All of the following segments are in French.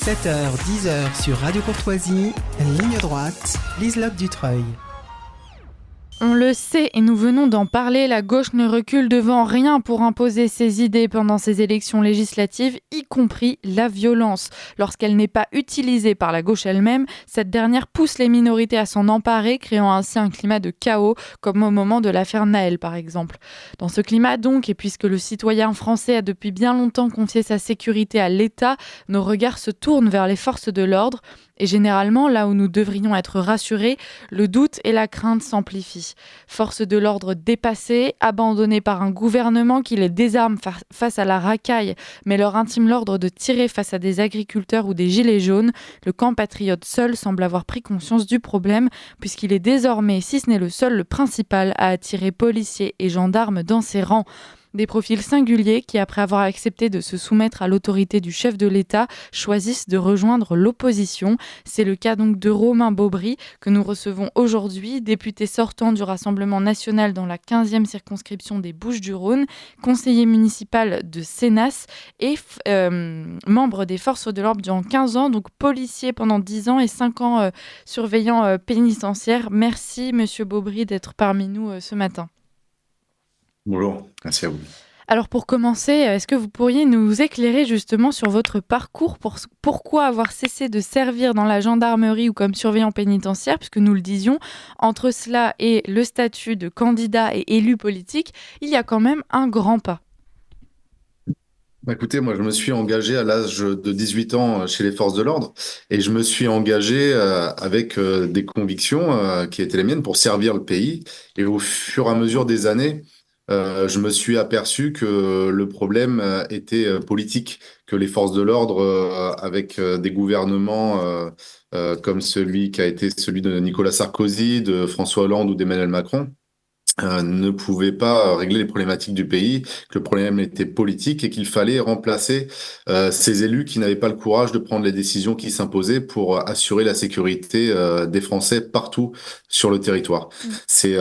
7h-10h sur Radio Courtoisie, ligne droite, Liselotte Dutreuil. On le sait et nous venons d'en parler, la gauche ne recule devant rien pour imposer ses idées pendant ces élections législatives, y compris la violence. Lorsqu'elle n'est pas utilisée par la gauche elle-même, cette dernière pousse les minorités à s'en emparer, créant ainsi un climat de chaos, comme au moment de l'affaire Naël par exemple. Dans ce climat donc, et puisque le citoyen français a depuis bien longtemps confié sa sécurité à l'État, nos regards se tournent vers les forces de l'ordre. Et généralement, là où nous devrions être rassurés, le doute et la crainte s'amplifient. Forces de l'ordre dépassées, abandonnées par un gouvernement qui les désarme face à la racaille, mais leur intime l'ordre de tirer face à des agriculteurs ou des gilets jaunes, le camp patriote seul semble avoir pris conscience du problème, puisqu'il est désormais, si ce n'est le seul, le principal à attirer policiers et gendarmes dans ses rangs. Des profils singuliers qui, après avoir accepté de se soumettre à l'autorité du chef de l'État, choisissent de rejoindre l'opposition. C'est le cas donc de Romain Beaubry, que nous recevons aujourd'hui, député sortant du Rassemblement national dans la 15e circonscription des Bouches-du-Rhône, conseiller municipal de Sénas et membre des forces de l'ordre durant 15 ans, donc policier pendant 10 ans et 5 ans surveillant pénitentiaire. Merci Monsieur Beaubry d'être parmi nous ce matin. Bonjour, merci à vous. Alors pour commencer, est-ce que vous pourriez nous éclairer justement sur votre parcours, pourquoi avoir cessé de servir dans la gendarmerie ou comme surveillant pénitentiaire, puisque nous le disions, entre cela et le statut de candidat et élu politique, il y a quand même un grand pas. Écoutez, moi je me suis engagé à l'âge de 18 ans chez les forces de l'ordre et je me suis engagé avec des convictions qui étaient les miennes pour servir le pays. Et au fur et à mesure des années, je me suis aperçu que le problème était politique, que les forces de l'ordre, avec des gouvernements comme celui qui a été celui de Nicolas Sarkozy, de François Hollande ou d'Emmanuel Macron, ne pouvaient pas régler les problématiques du pays, que le problème était politique et qu'il fallait remplacer ces élus qui n'avaient pas le courage de prendre les décisions qui s'imposaient pour assurer la sécurité des Français partout sur le territoire. C'est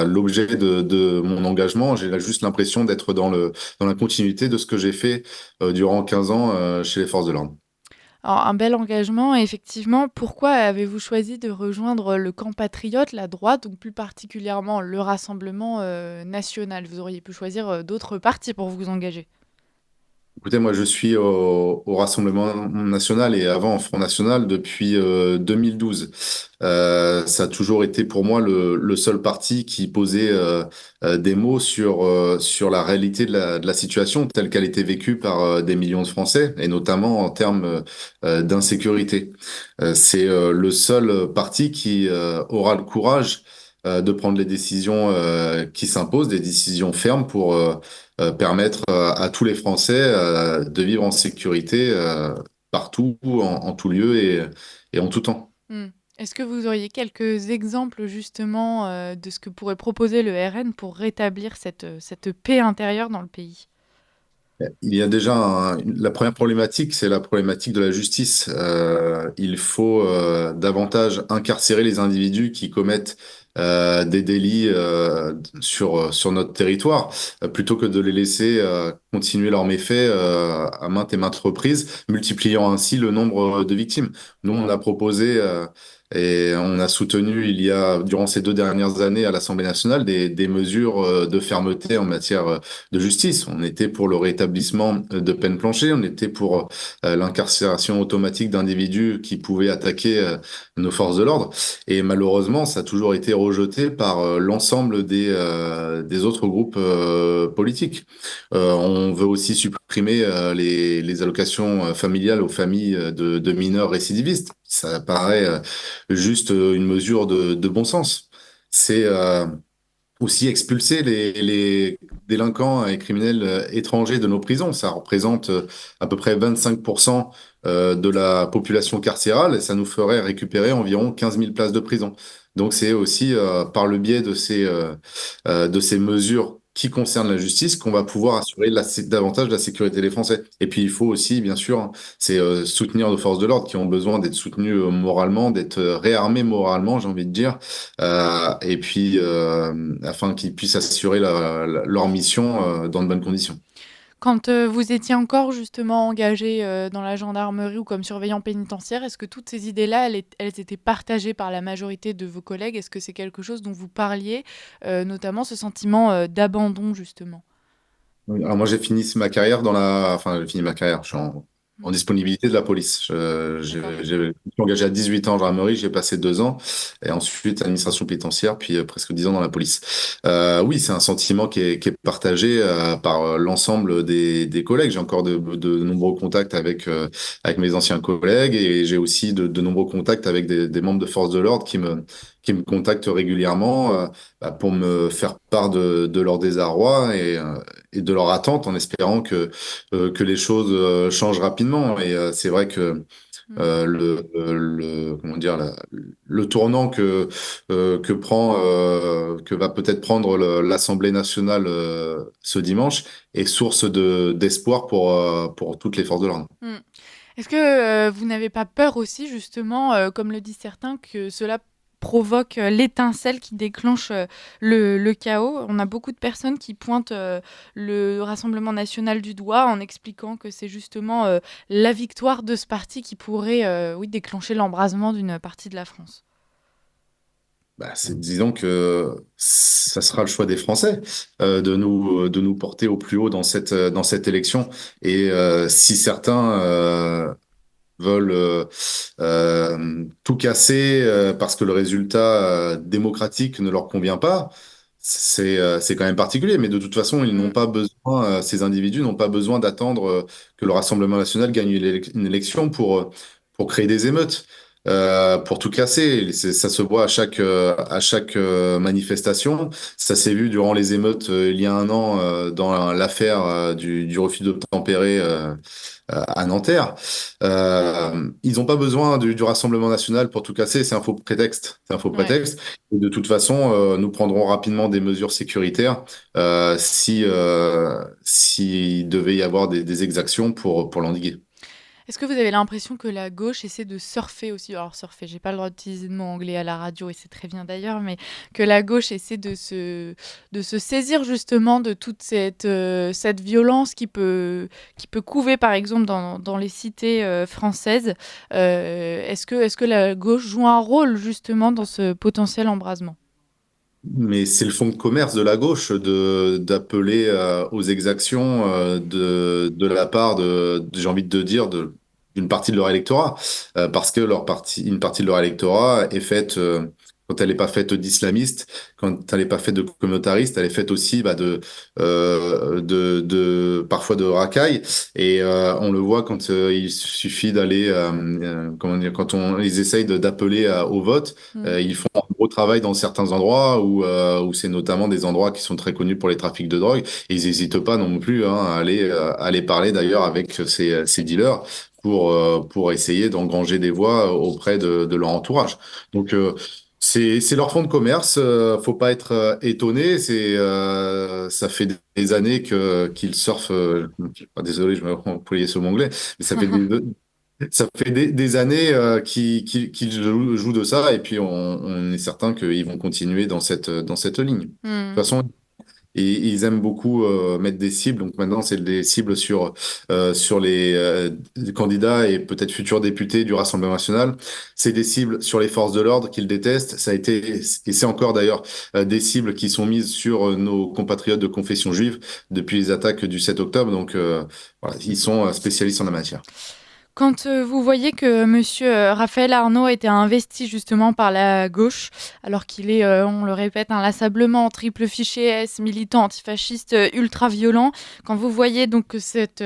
l'objet de mon engagement. J'ai juste l'impression d'être dans la continuité de ce que j'ai fait durant 15 ans chez les forces de l'ordre. Alors, un bel engagement, et effectivement. Pourquoi avez-vous choisi de rejoindre le camp patriote, la droite, donc plus particulièrement le Rassemblement national? Vous auriez pu choisir d'autres partis pour vous engager. Écoutez, moi, je suis au Rassemblement national et avant au Front National depuis 2012. Ça a toujours été pour moi le seul parti qui posait des mots sur la réalité de la situation telle qu'elle était vécue par des millions de Français et notamment en termes d'insécurité. C'est le seul parti qui aura le courage de prendre les décisions qui s'imposent, des décisions fermes pour permettre à tous les Français de vivre en sécurité partout, en tout lieu et en tout temps. Est-ce que vous auriez quelques exemples justement de ce que pourrait proposer le RN pour rétablir cette paix intérieure dans le pays? Il y a déjà la première problématique, c'est la problématique de la justice. Il faut davantage incarcérer les individus qui commettent des délits sur notre territoire, plutôt que de les laisser continuer leurs méfaits à maintes et maintes reprises, multipliant ainsi le nombre de victimes. Nous, on a proposé et on a soutenu durant ces 2 dernières années à l'Assemblée nationale, des mesures de fermeté en matière de justice. On était pour le rétablissement de peines planchées, on était pour l'incarcération automatique d'individus qui pouvaient attaquer nos forces de l'ordre. Et malheureusement, ça a toujours été rejeté par l'ensemble des autres groupes politiques. On veut aussi supprimer les allocations familiales aux familles de mineurs récidivistes. Ça paraît juste une mesure de bon sens. C'est aussi expulser les délinquants et criminels étrangers de nos prisons. Ça représente à peu près 25% de la population carcérale et ça nous ferait récupérer environ 15 000 places de prison. Donc c'est aussi par le biais de ces mesures qui concernent la justice qu'on va pouvoir assurer davantage la sécurité des Français. Et puis il faut aussi, bien sûr, c'est soutenir nos forces de l'ordre qui ont besoin d'être soutenues moralement, d'être réarmées moralement, j'ai envie de dire, et puis afin qu'ils puissent assurer leur mission dans de bonnes conditions. Quand vous étiez encore justement engagé dans la gendarmerie ou comme surveillant pénitentiaire, est-ce que toutes ces idées-là, elles étaient partagées par la majorité de vos collègues? Est-ce que c'est quelque chose dont vous parliez, notamment ce sentiment d'abandon justement? Oui, alors moi, j'ai fini ma carrière Enfin, j'ai fini ma carrière, je suis en Mm. disponibilité de la police. D'accord. Je suis engagé à 18 ans en gendarmerie, j'ai passé 2 ans, et ensuite administration pénitentiaire, puis presque 10 ans dans la police. Oui, c'est un sentiment qui est partagé par l'ensemble des collègues. J'ai encore de nombreux contacts avec mes anciens collègues, et j'ai aussi de nombreux contacts avec des membres de force de l'ordre qui me contactent régulièrement pour me faire part de leur désarroi et de leur attente en espérant que les choses changent rapidement. Et c'est vrai que Mm. comment dire, le tournant que va peut-être prendre l'Assemblée nationale ce dimanche est source d'espoir pour toutes les forces de l'ordre. Mm. Est-ce que vous n'avez pas peur aussi, justement, comme le disent certains, que cela provoque l'étincelle qui déclenche le chaos? On a beaucoup de personnes qui pointent le Rassemblement national du doigt en expliquant que c'est justement la victoire de ce parti qui pourrait oui, déclencher l'embrasement d'une partie de la France. Bah, disons que ça sera le choix des Français de nous porter au plus haut dans cette élection. Et si certains veulent tout casser parce que le résultat démocratique ne leur convient pas, c'est quand même particulier. Mais de toute façon, ils n'ont Mm. pas besoin, ces individus n'ont pas besoin d'attendre que le Rassemblement national gagne une élection pour créer des émeutes. Pour tout casser, ça se voit à chaque manifestation. Ça s'est vu durant les émeutes il y a un an dans l'affaire du refus d'obtempérer à Nanterre. Ils n'ont pas besoin du Rassemblement national pour tout casser, c'est un faux prétexte. C'est un faux Ouais. prétexte. Et de toute façon, nous prendrons rapidement des mesures sécuritaires si devait y avoir des exactions pour l'endiguer. Est-ce que vous avez l'impression que la gauche essaie de surfer aussi, alors surfer, j'ai pas le droit d'utiliser de mot anglais à la radio et c'est très bien d'ailleurs, mais que la gauche essaie de se saisir justement de toute cette violence qui peut couver par exemple dans les cités françaises. Est-ce que la gauche joue un rôle justement dans ce potentiel embrasement? Mais c'est le fonds de commerce de la gauche d'appeler aux exactions de la part j'ai envie de dire, d'une partie de leur électorat. Parce que une partie de leur électorat est faite, quand elle n'est pas faite d'islamistes, quand elle n'est pas faite de communautaristes, elle est faite aussi parfois de racailles. Et on le voit quand il suffit d'aller, comment dire, quand ils essayent d'appeler au vote. Mm. Ils font un gros travail dans certains endroits où c'est notamment des endroits qui sont très connus pour les trafics de drogue. Et ils n'hésitent pas non plus hein, à aller parler d'ailleurs avec ces dealers pour essayer d'engranger des voix auprès de leur entourage. Donc, c'est leur fonds de commerce. Faut pas être étonné. Ça fait des années qu'ils surfent. Désolé, je vais employer ce mot anglais, mais ça fait des années qu'ils jouent de ça, et puis on est certain qu'ils vont continuer dans cette ligne. De toute Mm. façon, ils aiment beaucoup mettre des cibles. Donc maintenant, c'est des cibles sur les candidats et peut-être futurs députés du Rassemblement national. C'est des cibles sur les forces de l'ordre qu'ils détestent. Ça a été, et c'est encore d'ailleurs des cibles qui sont mises sur nos compatriotes de confession juive depuis les attaques du 7 octobre. Donc voilà, ils sont spécialistes en la matière. Quand vous voyez que monsieur Raphaël Arnaud a été investi justement par la gauche, alors qu'il est, on le répète, inlassablement triple fiché S, militant antifasciste ultra-violent, quand vous voyez donc que cette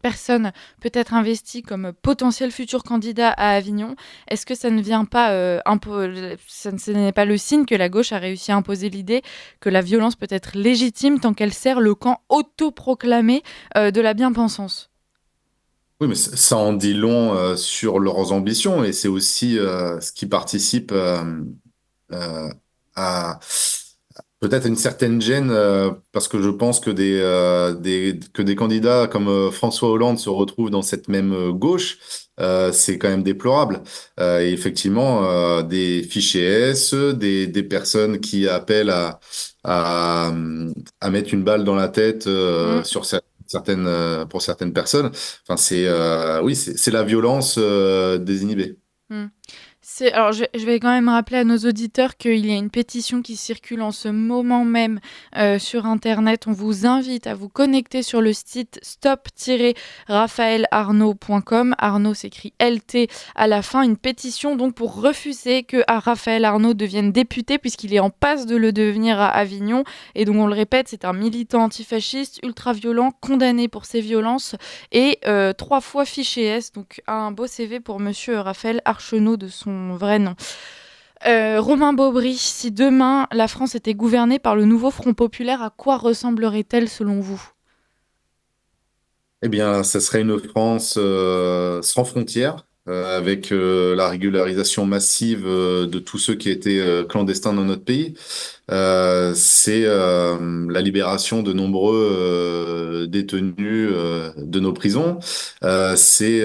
personne peut être investie comme potentiel futur candidat à Avignon, est-ce que ça ne vient pas ce n'est pas le signe que la gauche a réussi à imposer l'idée que la violence peut être légitime tant qu'elle sert le camp autoproclamé de la bien-pensance? Oui, mais ça en dit long sur leurs ambitions, et c'est aussi ce qui participe euh, à peut-être une certaine gêne, parce que je pense que des candidats comme François Hollande se retrouvent dans cette même gauche. C'est quand même déplorable. Et effectivement, des fichiers S, des personnes qui appellent à mettre une balle dans la tête Mm. sur certaines pour certaines personnes. Enfin, oui, c'est la violence désinhibée. Hmm. Alors, je vais quand même rappeler à nos auditeurs qu'il y a une pétition qui circule en ce moment même sur Internet. On vous invite à vous connecter sur le site stop-raphaëlarnaud.com. Arnaud s'écrit LT à la fin. Une pétition donc pour refuser que Raphaël Arnaud devienne député puisqu'il est en passe de le devenir à Avignon. Et donc, on le répète, c'est un militant antifasciste, ultra-violent, condamné pour ses violences et 3 fois fiché S. Donc, un beau CV pour monsieur Raphaël Archeneau de son vrai nom. Romain Baubry, si demain la France était gouvernée par le nouveau Front populaire, à quoi ressemblerait-elle selon vous ? Eh bien, ça serait une France sans frontières, avec la régularisation massive de tous ceux qui étaient clandestins dans notre pays. C'est la libération de nombreux détenus de nos prisons. C'est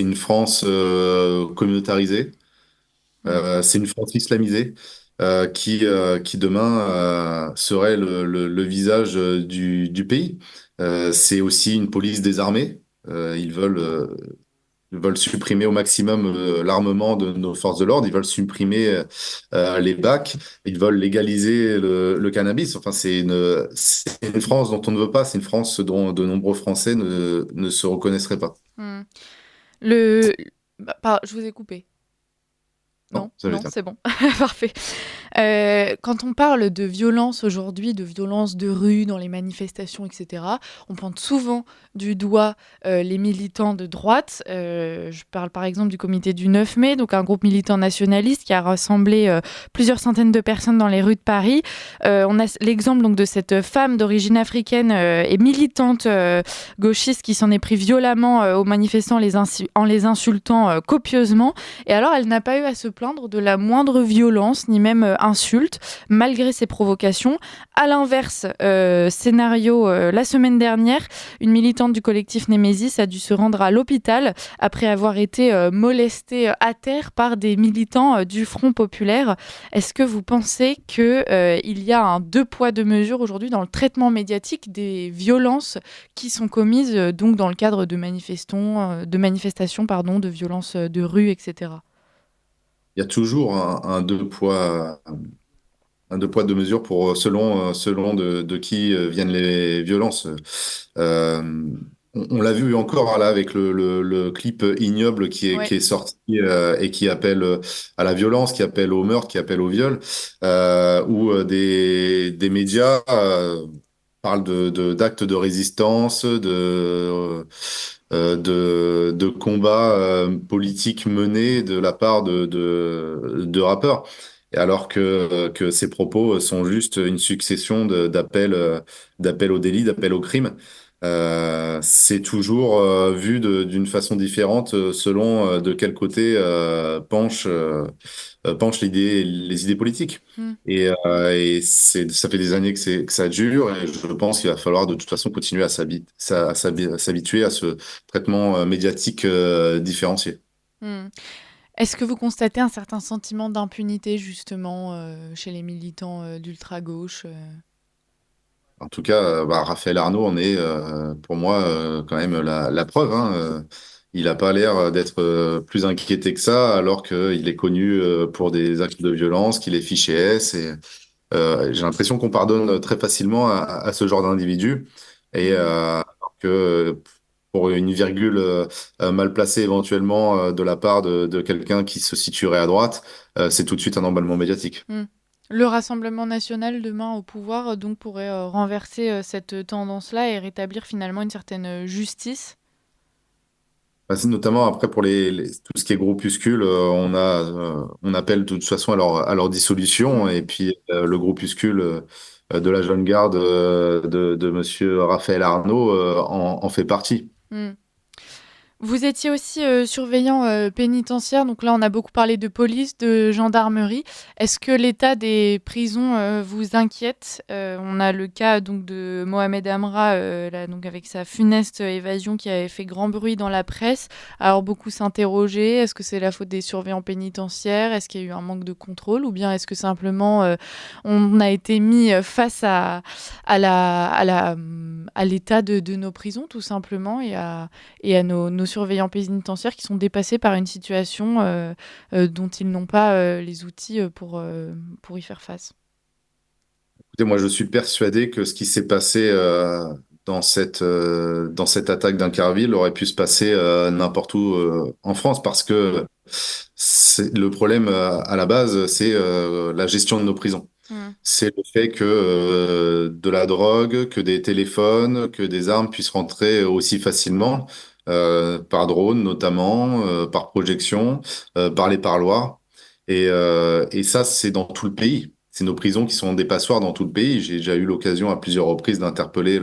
une France communautarisée. Mm. C'est une France islamisée qui demain serait le visage du pays. C'est aussi une police désarmée. Ils veulent supprimer au maximum l'armement de nos forces de l'ordre. Ils veulent supprimer les bacs. Ils veulent légaliser le cannabis. Enfin, c'est une France dont on ne veut pas. C'est une France dont de nombreux Français ne se reconnaîtraient pas. Mm. Le... je vous ai coupé. Non, Non, ça non, l'est. c'est bon. Parfait. Quand on parle de violence aujourd'hui, de violence de rue, dans les manifestations, etc., on pointe souvent du doigt les militants de droite. Je parle par exemple du comité du 9 mai, donc un groupe militant nationaliste qui a rassemblé plusieurs centaines de personnes dans les rues de Paris. On a l'exemple donc de cette femme d'origine africaine et militante gauchiste qui s'en est pris violemment aux manifestants en les insultant copieusement. Et alors, elle n'a pas eu à se plaindre de la moindre violence, ni même insulte, malgré ses provocations. À l'inverse, scénario la semaine dernière, une militante du collectif Némésis a dû se rendre à l'hôpital après avoir été molestée à terre par des militants du Front populaire. Est-ce que vous pensez qu'il y a un deux poids, deux mesures aujourd'hui dans le traitement médiatique des violences qui sont commises donc dans le cadre de manifestations, de violences de rue, etc. Il y a toujours un deux poids, deux mesures selon de qui viennent les violences. Euh, on l'a vu encore là avec le clip ignoble Ouais. qui est sorti et qui appelle à la violence, qui appelle au meurtre, qui appelle au viol, où des médias parlent d'actes de résistance, de combats politiques menés de la part de rappeurs. Et alors que ces propos sont juste une succession d'appels au délit, d'appels au crime. C'est toujours vu d'une façon différente selon de quel côté penchent les idées politiques. Mm. Ça fait des années que ça dure et je pense qu'il va falloir de toute façon continuer à s'habituer à ce traitement médiatique différencié. Mm. Est-ce que vous constatez un certain sentiment d'impunité justement chez les militants d'ultra-gauche En tout cas, Raphaël Arnaud en est pour moi quand même la preuve. Hein. Il n'a pas l'air d'être plus inquiété que ça alors qu'il est connu pour des actes de violence, qu'il est fiché S. J'ai l'impression qu'on pardonne très facilement à ce genre d'individu et Mm. alors que pour une virgule mal placée éventuellement de la part de quelqu'un qui se situerait à droite, c'est tout de suite un emballement médiatique. Mm. Le Rassemblement national demain au pouvoir donc pourrait renverser cette tendance-là et rétablir finalement une certaine justice. C'est notamment après pour tout ce qui est groupuscule, on appelle de toute façon à leur dissolution Mm. et puis le groupuscule de la jeune garde de Monsieur Raphaël Arnaud en fait partie. Mm. Vous étiez aussi surveillant pénitentiaire, donc là on a beaucoup parlé de police, de gendarmerie. Est-ce que l'état des prisons vous inquiète? On a le cas donc de Mohamed Amra, là, donc avec sa funeste évasion qui avait fait grand bruit dans la presse. Alors beaucoup s'interrogeaient, est-ce que c'est la faute des surveillants pénitentiaires? Est-ce qu'il y a eu un manque de contrôle? Ou bien est-ce que simplement on a été mis face à l'état de nos prisons tout simplement et à nos surveillants pénitentiaires qui sont dépassés par une situation dont ils n'ont pas les outils pour y faire face. Écoutez, moi, je suis persuadé que ce qui s'est passé dans cette attaque d'Incarville aurait pu se passer n'importe où en France parce que le problème à la base, c'est la gestion de nos prisons. Mm. C'est le fait que de la drogue, que des téléphones, que des armes puissent rentrer aussi facilement, par drone notamment, par projection, par les parloirs. Et ça, c'est dans tout le pays. C'est nos prisons qui sont des passoires dans tout le pays. J'ai déjà eu l'occasion à plusieurs reprises d'interpeller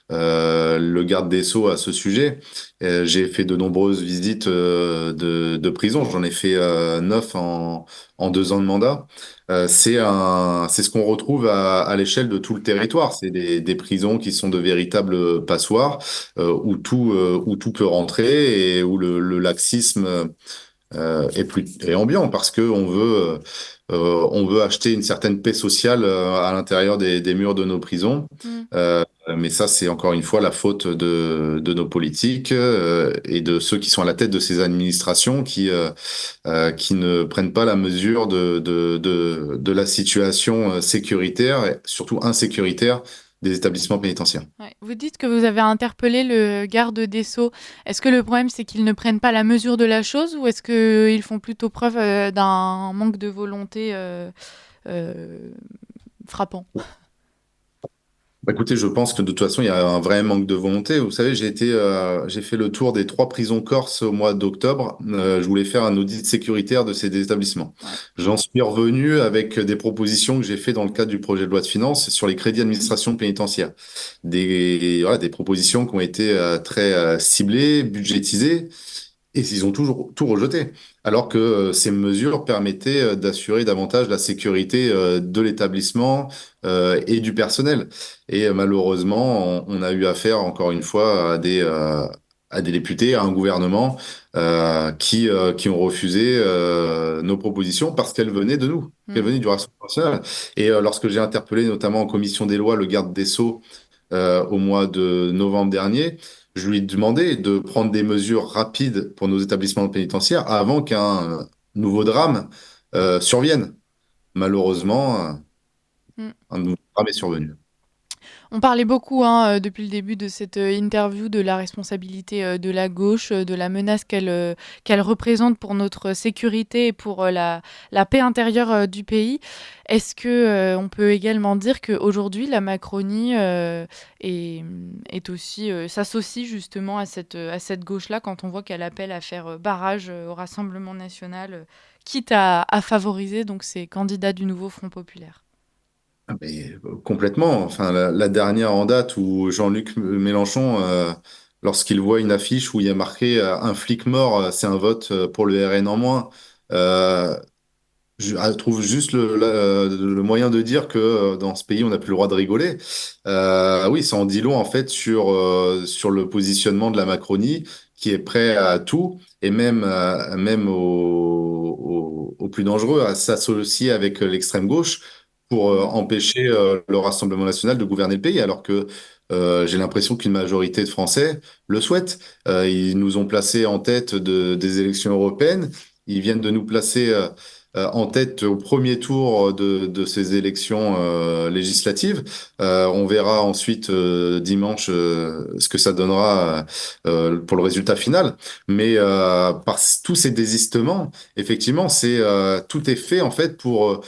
le garde des Sceaux à ce sujet. J'ai fait de nombreuses visites de prison. J'en ai fait 9 en 2 ans de mandat. C'est ce qu'on retrouve à l'échelle de tout le territoire. C'est des prisons qui sont de véritables passoires où tout peut rentrer et où le laxisme est ambiant parce que on veut acheter une certaine paix sociale à l'intérieur des murs de nos prisons. Mm. Mais ça, c'est encore une fois la faute de nos politiques et de ceux qui sont à la tête de ces administrations qui ne prennent pas la mesure de la situation sécuritaire et surtout insécuritaire des établissements pénitentiaires. Ouais. Vous dites que vous avez interpellé le garde des Sceaux. Est-ce que le problème c'est qu'ils ne prennent pas la mesure de la chose ou est-ce qu'ils font plutôt preuve d'un manque de volonté euh, frappant? Bah, écoutez, je pense que de toute façon, il y a un vrai manque de volonté. Vous savez, j'ai fait le tour des 3 prisons corses au mois d'octobre. Je voulais faire un audit sécuritaire de ces établissements. Ouais. J'en suis revenu avec des propositions que j'ai fait dans le cadre du projet de loi de finances sur les crédits d'administration pénitentiaire. Voilà, des propositions qui ont été très ciblées, budgétisées. Et ils ont toujours tout rejeté, alors que ces mesures permettaient d'assurer davantage la sécurité de l'établissement et du personnel. Et malheureusement, on a eu affaire encore une fois à des députés, à un gouvernement qui ont refusé nos propositions parce qu'elles venaient de nous, qu'elles Mm. venaient du Rassemblement national. Et lorsque j'ai interpellé notamment en commission des lois le garde des Sceaux au mois de novembre dernier, je lui ai demandé de prendre des mesures rapides pour nos établissements pénitentiaires avant qu'un nouveau drame survienne. Malheureusement, Mm. un nouveau drame est survenu. On parlait beaucoup hein, depuis le début de cette interview de la responsabilité de la gauche, de la menace qu'elle représente pour notre sécurité et pour la paix intérieure du pays. Est-ce que on peut également dire qu'aujourd'hui la Macronie est aussi s'associe justement à cette gauche-là quand on voit qu'elle appelle à faire barrage au Rassemblement national, quitte à favoriser donc ces candidats du nouveau Front populaire? Ah, mais, complètement. Enfin, la dernière en date où Jean-Luc Mélenchon, lorsqu'il voit une affiche où il y a marqué un flic mort, c'est un vote pour le RN en moins. euh, Je trouve juste le moyen de dire que dans ce pays, on n'a plus le droit de rigoler. Oui, ça en dit long en fait sur le positionnement de la Macronie, qui est prêt à tout, et même au plus dangereux, à s'associer avec l'extrême gauche pour empêcher le Rassemblement national de gouverner le pays, alors que j'ai l'impression qu'une majorité de Français le souhaitent. Ils nous ont placés en tête des élections européennes. Ils viennent de nous placer en tête au premier tour de ces élections législatives. On verra ensuite dimanche ce que ça donnera pour le résultat final. Mais par tous ces désistements, effectivement, tout est fait en fait pour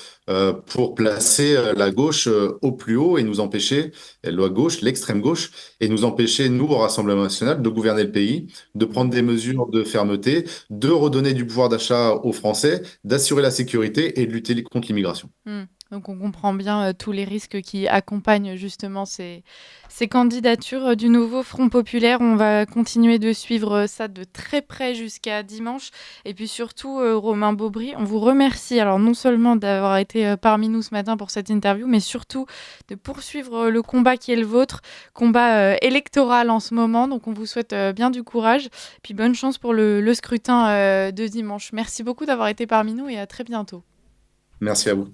placer la gauche au plus haut et nous empêcher, la gauche, l'extrême gauche, et nous empêcher, nous, au Rassemblement national, de gouverner le pays, de prendre des mesures de fermeté, de redonner du pouvoir d'achat aux Français, d'assurer la sécurité et de lutter contre l'immigration. Hmm. Donc on comprend bien tous les risques qui accompagnent justement ces candidatures du nouveau Front populaire. On va continuer de suivre ça de très près jusqu'à dimanche. Et puis surtout, Romain Beaubry, on vous remercie alors non seulement d'avoir été parmi nous ce matin pour cette interview, mais surtout de poursuivre le combat qui est le vôtre, combat électoral en ce moment. Donc on vous souhaite bien du courage. Puis bonne chance pour le scrutin de dimanche. Merci beaucoup d'avoir été parmi nous et à très bientôt. Merci à vous.